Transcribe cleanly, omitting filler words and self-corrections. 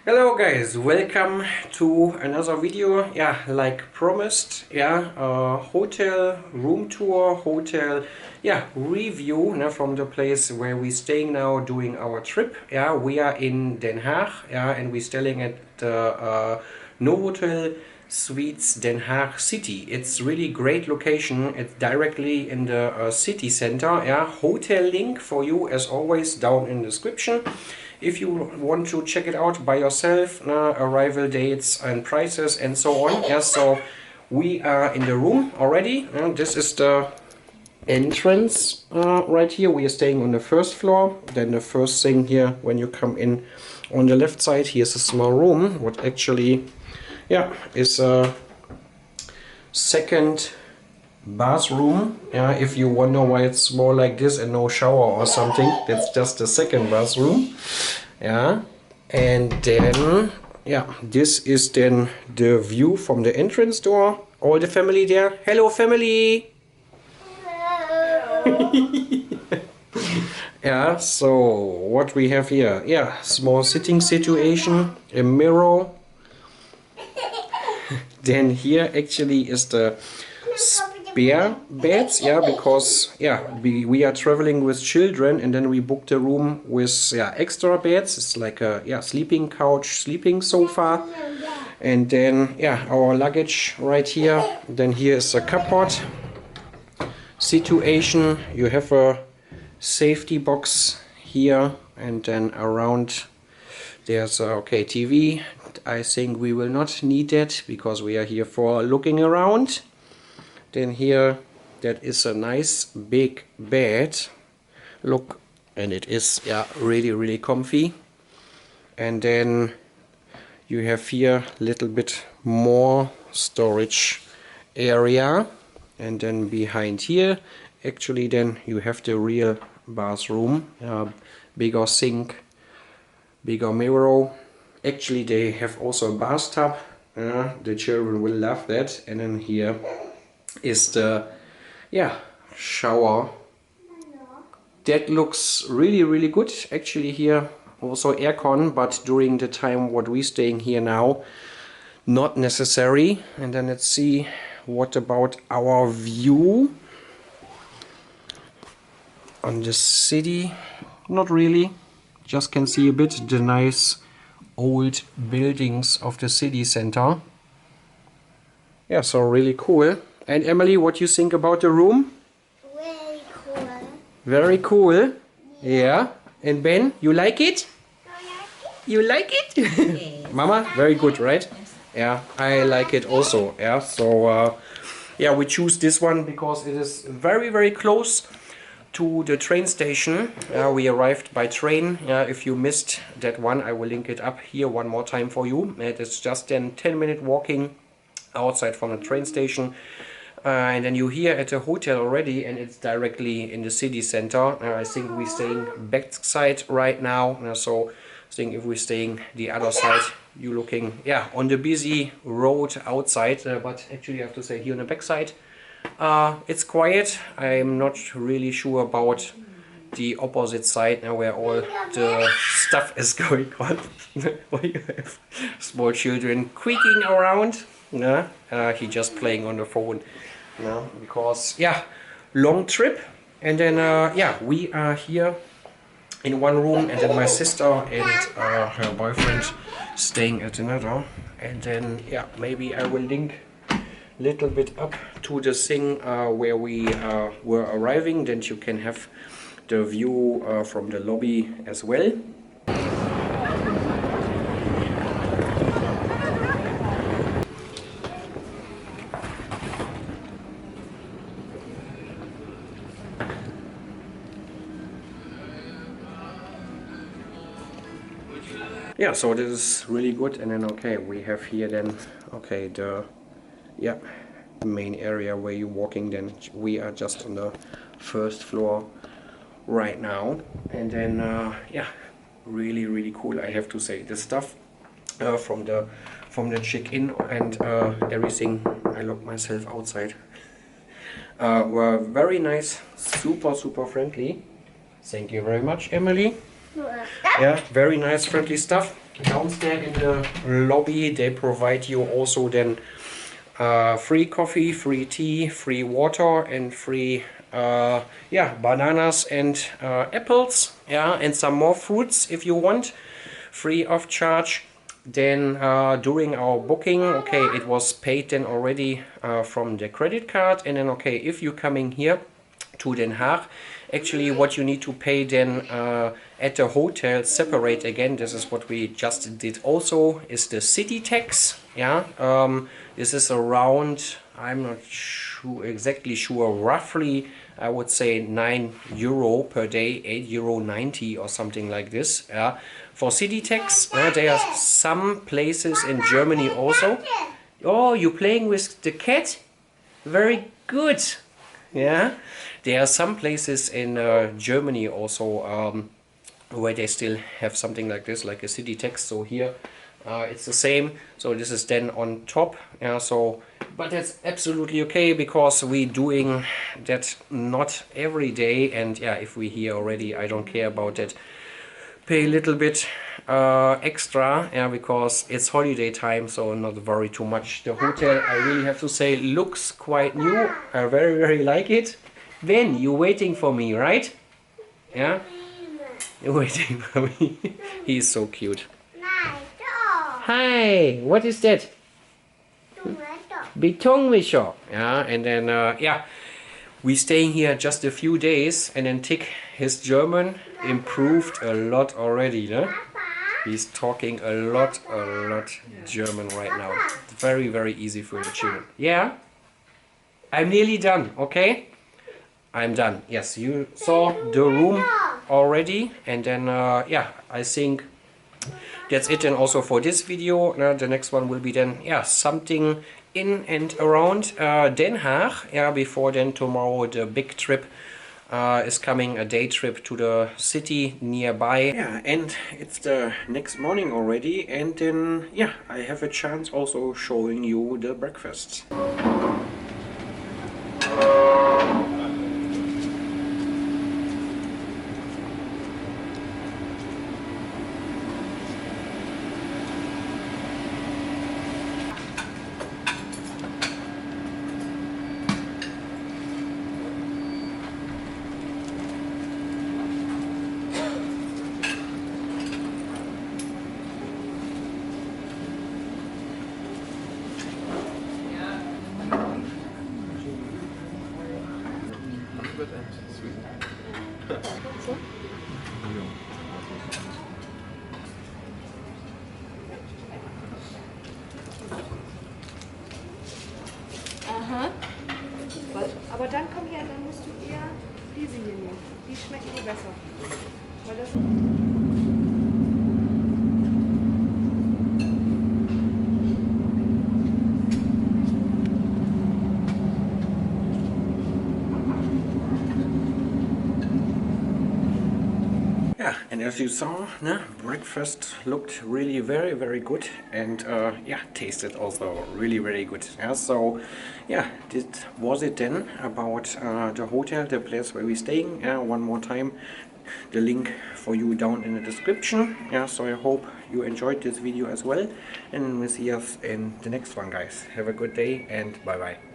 Hello guys, welcome to another video. Yeah, like promised, yeah, hotel room tour, hotel, yeah, review from the place where we're staying now, doing our trip. Yeah, we are in Den Haag, yeah, and we're staying at the Novotel Suites Den Haag city. It's really great location. It's directly in the city center. Yeah, hotel link for you as always down in the description. If you want to check it out by yourself, arrival dates and prices and so on. Yeah, so we are in the room already. This is the entrance right here. We are staying on the first floor. Then the first thing here, when you come in on the left side, here's a small room. What actually, yeah, is a second bathroom. Yeah, if you wonder why it's small like this and no shower or something, that's just the second bathroom. Yeah, and then yeah, this is then the view from the entrance door. All the family there. Hello family. Hello. Yeah, so what we have here, yeah, small sitting situation, a mirror. Then here actually is the spare beds, yeah, because yeah, we are traveling with children, and then we booked a room with extra beds. It's like a sleeping couch, sleeping sofa, and then yeah, our luggage right here. Then here is a cupboard situation. You have a safety box here, and then around there's a TV. I think we will not need that because we are here for looking around. Then here, that is a nice big bed. Look, and it is really comfy. And then you have here a little bit more storage area. And then behind here, actually then you have the real bathroom. Bigger sink, bigger mirror. Actually they have also a bathtub. The children will love that. And then here is the shower. That looks really good. Actually here also aircon, but during the time what we staying here now, not necessary. And then let's see what about our view on the city. Not really, just can see a bit the nice old buildings of the city center. Yeah, so really cool. And Emily, what you think about the room? Very cool. Very cool. Yeah. And Ben, you like it? You like it? Yes. Mama, very good, right? Yeah, I like it also. Yeah, so yeah, we choose this one because it is very close to the train station. We arrived by train. If you missed that one, I will link it up here one more time for you. It is just then 10-minute walking outside from the train station. And then you're here at the hotel already, and it's directly in the city center. I think we're staying backside right now. So I think if we're staying the other side, you're looking on the busy road outside. But actually I have to say here on the backside, it's quiet. I'm not really sure about the opposite side now where all the stuff is going on. Where you have small children creaking around. He just playing on the phone. Because long trip. And then we are here in one room, and then my sister and her boyfriend staying at another. And then maybe I will link little bit up to the thing where we were arriving, then you can have the view from the lobby as well. Yeah, so this is really good. And then we have here then the main area where you're walking. Then we are just on the first floor right now. And then really cool, I have to say. The stuff from the check-in and everything, I locked myself outside, were very nice, super friendly. Thank you very much, Emily. Yeah, very nice, friendly stuff. downstairs in the lobby they provide you also then free coffee, free tea, free water, and free bananas and apples, and some more fruits if you want, free of charge. Then during our booking, okay, it was paid then already from the credit card, and then okay, if you're coming here to Den Haag, actually what you need to pay then at the hotel separate again, this is what we just did also, is the city tax. This is around, I'm not exactly sure, roughly I would say €9 per day, €8.90 or something like this. For city tax, there are some places in Germany also. Oh, you're playing with the cat? Very good. Yeah, there are some places in Germany also where they still have something like this, like a city tax. So here it's the same. So this is then on top. But that's absolutely okay because we doing that not every day. And yeah, if we here already, I don't care about that. Pay a little bit extra, because it's holiday time, so not worry too much. The hotel, I really have to say, looks quite new. I very, very like it. Ben, you're waiting for me, right? Yeah? You're waiting for me. He's so cute. Hi, what is that? Betonmischer. Yeah, and then, we staying here just a few days, and then Tick, his German improved a lot already, no? He's talking a lot German right now. It's very, very easy for the children. Yeah? I'm nearly done, okay? I'm done. Yes, you saw the room already, and then, I think that's it then also for this video. The next one will be then, something in and around Den Haag. Before then tomorrow the big trip is coming, a day trip to the city nearby. And it's the next morning already, and then I have a chance also showing you the breakfast. Aha. Aber dann komm her, dann musst du eher diese hier nehmen. Die schmecken dir besser. Weil das and as you saw, breakfast looked really very, very good, and tasted also really, very good. So this was it then about the hotel, the place where we're staying. One more time, the link for you down in the description. So I hope you enjoyed this video as well, and we'll see us in the next one, guys. Have a good day and bye bye.